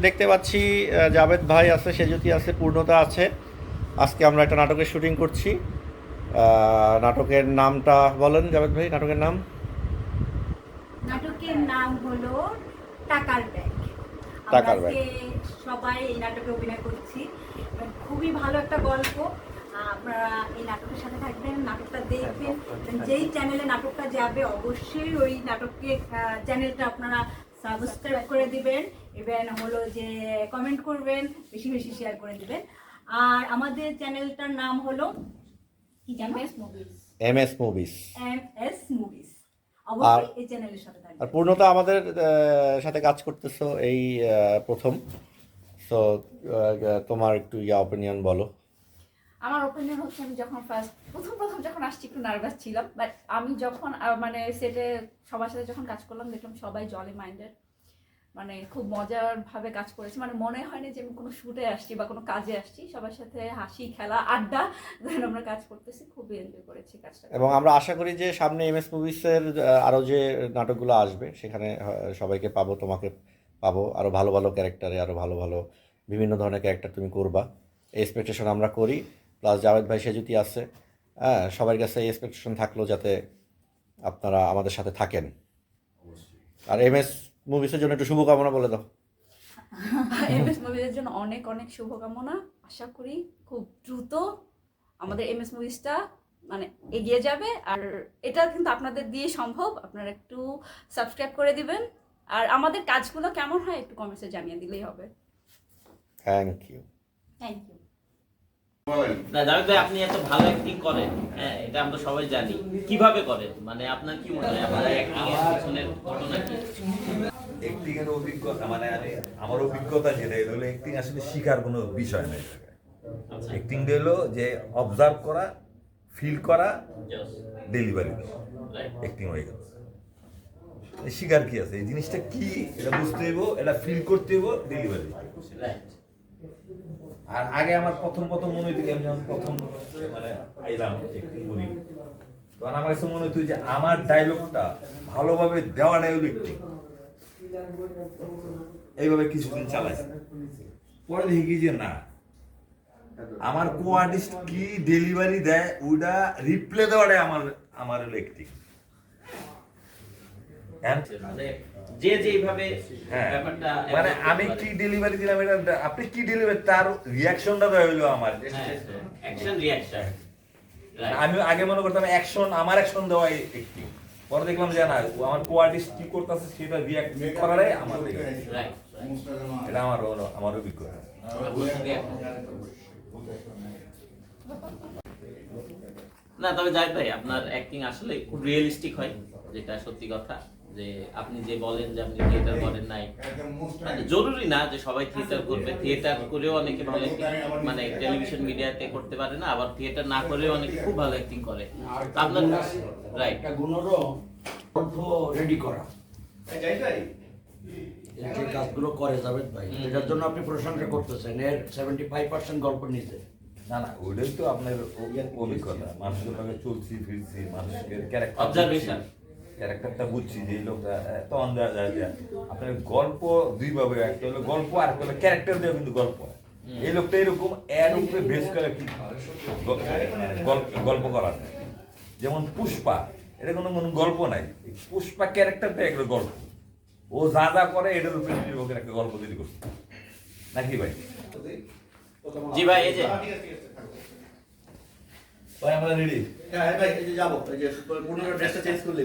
দেখতে পাচ্ছি জাভেদ ভাই আছে, সেজুতি আছে, পূর্ণতা আছে। আজকে আমরা একটা নাটকের শুটিং করছি। নাটকের নামটা বলেন জাভেদ ভাই, নাটকের নাম? নাটকের নাম হলো টাকার ব্যাগ। টাকার ব্যাগ। সবাই এই নাটকে অভিনয় করছি। খুবই ভালো একটা গল্প। আপনারা এই নাটকের সাথে থাকবেন, নাটকটা দেখবেন। যেই চ্যানেলে নাটকটা যাবে অবশ্যই ওই নাটকের চ্যানেলটা আপনারা সাবস্ক্রাইব করে দিবেন এবং হলো যে কমেন্ট করবেন, বেশি বেশি শেয়ার করে দিবেন। আর আমাদের চ্যানেলটার নাম হলো কি জানো? MS movies. MS movies. আর অবশ্যই এই চ্যানেলের সাথে থাকবেন। আর পূর্ণতা আমাদের সাথে কাজ করতেছো এই প্রথম। সো তোমার একটু অপিনিয়ন বলো। আমার ওপিনিয়ন হচ্ছে, আমি যখন প্রথম যখন আসছি একটু নার্ভাস ছিলাম, বাট আমি যখন মানে সেটে সবার সাথে যখন কাজ করলাম দেখলাম সবাই জলি মাইন্ডেড, মানে খুব মজার ভাবে কাজ করেছি। মানে মনে হয়নি যে আমি কোনো শুটে আসছি বা কোনো কাজে আসছি। সবার সাথে হাসি খেলা আড্ডা দেন আমরা কাজ করতেছি, খুবই এনজয় করেছি কাজটা। এবং আমরা আশা করি যে সামনে এমএস মুভিজের আরও যে নাটকগুলো আসবে সেখানে সবাইকে পাবো, তোমাকে পাবো, আরও ভালো ভালো ক্যারেক্টারে, আরও ভালো ভালো বিভিন্ন ধরনের ক্যারেক্টার তুমি করবা, এই এক্সপেকটেশন আমরা করি। প্লাস জাভেদ ভাই সেজুতি আছে, হ্যাঁ, সবার কাছে এই এক্সপেকটেশন থাকলো যাতে আপনারা আমাদের সাথে থাকেন। আর এমএস মুভিজের জন্য একটু শুভকামনা বলে দাও। এমএস মুভিজের জন্য অনেক অনেক শুভকামনা। আশা করি খুব দ্রুত আমাদের এমএস মুভিজটা মানে এগিয়ে যাবে। আর এটা কিন্তু আপনাদের দিয়ে সম্ভব, আপনারা একটু সাবস্ক্রাইব করে দিবেন। আর আমাদের কাজগুলো কেমন হয় একটু কমেন্টসে জানিয়ে দিলেই হবে। Thank you. Thank you. না জাভেদ ভাই, আপনি এত ভালো অ্যাক্টিং করেন, হ্যাঁ এটা আমরা সবাই জানি। কিভাবে করেন, মানে আপনার কি মনে হয় আপনার অ্যাক্টিং এর পিছনের ঘটনা কি? অ্যাক্টিং এর অভিজ্ঞতা মানে আমার অভিজ্ঞতা যেটা, এটা হলো অ্যাক্টিং আসলে শিখার কোনো বিষয় নেই। অ্যাক্টিং হলো যে অবজার্ভ করা, ফিল করা, ডেলিভারি দেওয়া, অ্যাক্টিং হয়ে গেল। শিখার কি আছে, এই জিনিসটা কি এটা বুঝতে হইব, এটা ফিল করতে হইব, ডেলিভারি। আর আগে আমার প্রথম মনে হইতো, আমি যখন প্রথম মানে আইলাম অ্যাক্টিং করি, তখন আমার কাছে মনে হইতো যে আমার ডায়লগটা ভালোভাবে দেওয়াটাই হলো অ্যাক্টিং। এইভাবে কিছুদিন চালাইছে, পরে দেখি কি যে না, আমার কো আর্টিস্ট কি ডেলিভারি দেয় ওটা রিপ্লে দেওয়াটাই আমার হলো অ্যাক্টিং। মানে যে যেভাবে হ্যাঁ, ব্যাপারটা মানে আমি কি ডেলিভারি দিলাম, এটা আপনি কি ডেলিভারি, তার রিয়াকশনটা দেওয়া হইলো আমার। Action reaction. আমি আগে মনে করতাম আমার অ্যাকশন দেওয়া অ্যাক্টিং, পরে দেখলাম যে না, আমার কো আর্টিস্ট কি করতেছে সেটা রিয়াক্ট করাটাই আমার। রাইট, এটা আমার অভিজ্ঞতা। না তবে জাভেদ ভাই, আপনার অ্যাক্টিং আসলে খুব রিয়েলিস্টিক হয়, যেটা সত্যি কথা। যে আপনি যে বলেন যে আপনি থিয়েটার করেন নাই, মানে জরুরি না যে সবাই থিয়েটার করবে। থিয়েটার করেও অনেকে ভালো মানে টেলিভিশন মিডিয়াতে করতে পারে না, আবার থিয়েটার না করেও অনেকে খুব ভালো অ্যাক্টিং করে। আপনার রাইট, একটা গুণরও গল্প রেডি করা, যে কাজগুলো করে জাভেদ ভাই, এটার জন্য আপনি প্রশংসা করতেছেন। এর 75% গল্প নিজে। না ওইটাই তো আপনার অভিজ্ঞতা, মানুষের সঙ্গে চলছি ফিরছি, মানুষের ক্যারেক্টার অবজারভেশন, ক্যারেক্টারটা বুঝছি যে এই লোকটা তখন দেওয়া যায় যে আপনার গল্প দুইভাবে, একটা হলো গল্প আর একটা হলো ক্যারেক্টার দেওয়া, কিন্তু গল্প এই লোকটা এরকম এর উপরে বেস করে কি গল্প করা যায়। যেমন পুষ্পা, এটা কোনো গল্প নাই, পুষ্পা ক্যারেক্টারটা একটা গল্প, ও যা যা করে এটার উপরে নির্ভর করে একটা গল্প তৈরি করছে, নাকি ভাই? জি ভাই, এই যে ভাই আমরা রেডি। হ্যাঁ ভাই, এই যে যাবো, এই যে 15 ড্রেসটা চেঞ্জ করলে